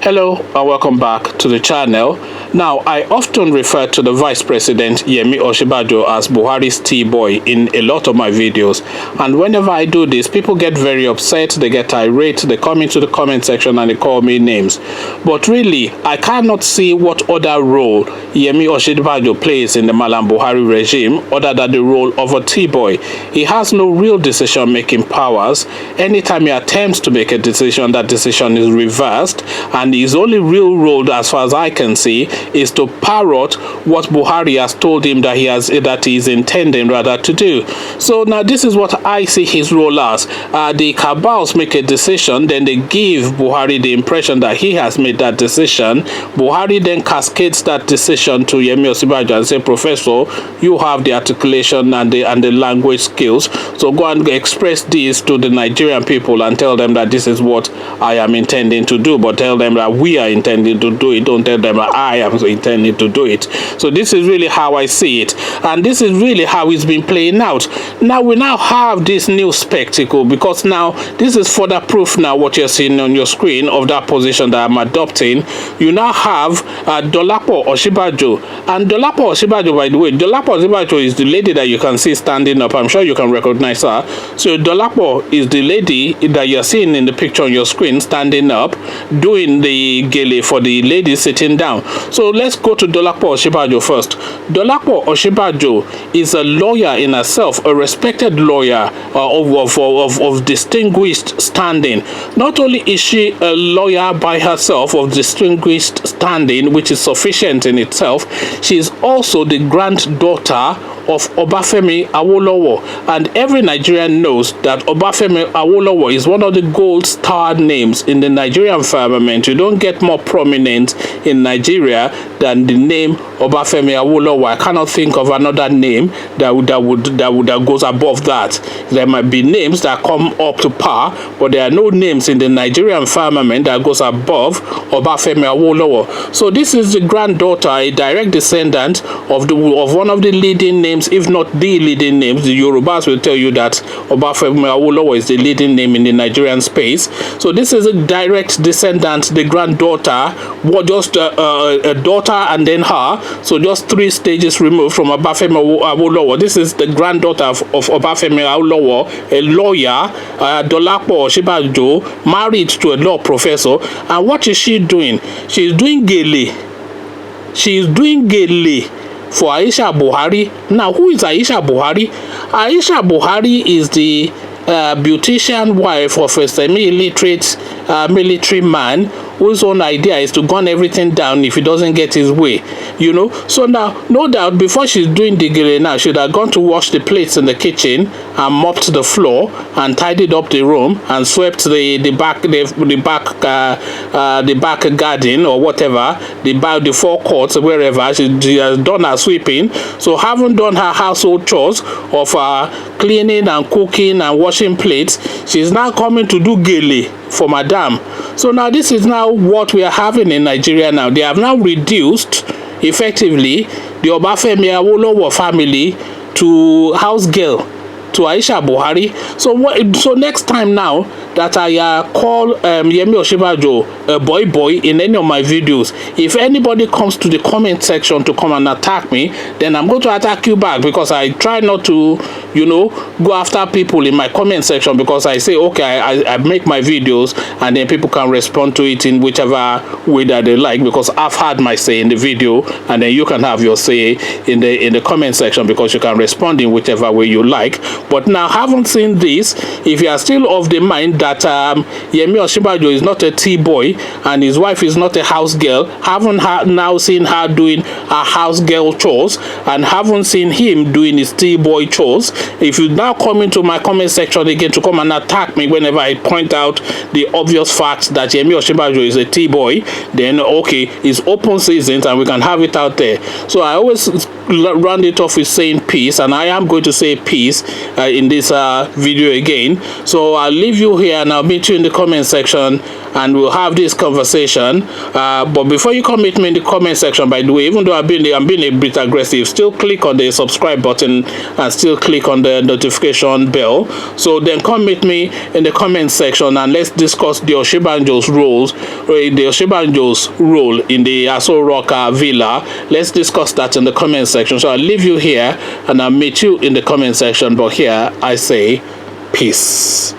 Hello and welcome back to the channel. Now, I often refer to the Vice President Yemi Osinbajo as Buhari's T-boy in a lot of my videos, and whenever I do this, people get very upset, they get irate, they come into the comment section and they call me names. But really, I cannot see what other role Yemi Osinbajo plays in the Malam Buhari regime other than the role of a T-boy. He has no real decision-making powers. Anytime he attempts to make a decision, that decision is reversed, and his only real role, as far as I can see, is to parrot what Buhari has told him that he is intending rather to do. So now this is what I see his role as. The cabals make a decision, then they give Buhari the impression that he has made that decision. Buhari then cascades that decision to Yemi Osinbajo and say, Professor, you have the articulation and the language skills, so go and express this to the Nigerian people and tell them that this is what I am intending to do, but tell them that we are intending to do it. Don't tell them that I am intending to do it. So this is really how I see it, and this is really how it's been playing out. Now we now have this new spectacle, because now this is further proof now what you're seeing on your screen of that position that I'm adopting. You now have Dolapo Osinbajo, and Dolapo Osinbajo, by the way, Dolapo Osinbajo is the lady that you can see standing up. I'm sure you can recognize her. So Dolapo is the lady that you're seeing in the picture on your screen standing up, doing the gele for the lady sitting down. So let's go to Dolapo Osinbajo first. Dolapo Osinbajo is a lawyer in herself, a respected lawyer of distinguished standing. Not only is she a lawyer by herself of distinguished standing, which is sufficient in itself, she is also the granddaughter of Obafemi Awolowo, and every Nigerian knows that Obafemi Awolowo is one of the gold star names in the Nigerian firmament. You don't get more prominent in Nigeria than the name Obafemi Awolowo. I cannot think of another name that goes above that. There might be names that come up to par, but there are no names in the Nigerian firmament that goes above Obafemi Awolowo. So this is the granddaughter, a direct descendant of one of the leading names, if not the leading names. The Yorubas will tell you that Obafemi Awolowo is the leading name in the Nigerian space. So this is a direct descendant, the granddaughter, just a daughter and then her. So just 3 stages removed from Obafemi Awolowo. This is the granddaughter of Obafemi Awolowo, a lawyer, Dolapo Osinbajo, married to a law professor. And what is she doing? She is doing gele. She is doing gele for Aisha Buhari. Now, who is Aisha Buhari? Aisha Buhari is the beautician wife of a semi-illiterate military man whose own idea is to gun everything down if he doesn't get his way, you know. So now, no doubt, before she's doing the gele now, she'd have gone to wash the plates in the kitchen and mopped the floor and tidied up the room and swept the back garden or whatever, the forecourts, wherever. She has done her sweeping. So having done her household chores of cleaning and cooking and washing plates, she's now coming to do gele for Madam. So now this is now what we are having in Nigeria now. They have now reduced effectively the Obafemi Awolowo family to house girl to Aisha Buhari. So next time now that I call Yemi Osinbajo a boy in any of my videos, if anybody comes to the comment section to come and attack me, then I'm going to attack you back, because I try not to, you know, go after people in my comment section, because I say, okay, I make my videos and then people can respond to it in whichever way that they like, because I've had my say in the video, and then you can have your say in the comment section, because you can respond in whichever way you like. But now, haven't seen this, if you are still of the mind that Yemi Osinbajo is not a T-boy and his wife is not a house girl, haven't now seen her doing her house girl chores, and haven't seen him doing his T-boy chores, if you now come into my comment section again to come and attack me whenever I point out the obvious fact that Yemi Osinbajo is a T-boy, then okay, it's open season and we can have it out there. So I always round it off with saying peace, and I am going to say peace in this video again. So I'll leave you here and I'll meet you in the comment section and we'll have this conversation. But before you come meet me in the comment section, by the way, even though I'm being a bit aggressive, still click on the subscribe button and still click on the notification bell. So then come meet me in the comment section and let's discuss the Osinbajo's role in the Aso Rock villa. Let's discuss that in the comment section. So I'll leave you here and I'll meet you in the comment section. But here I say peace.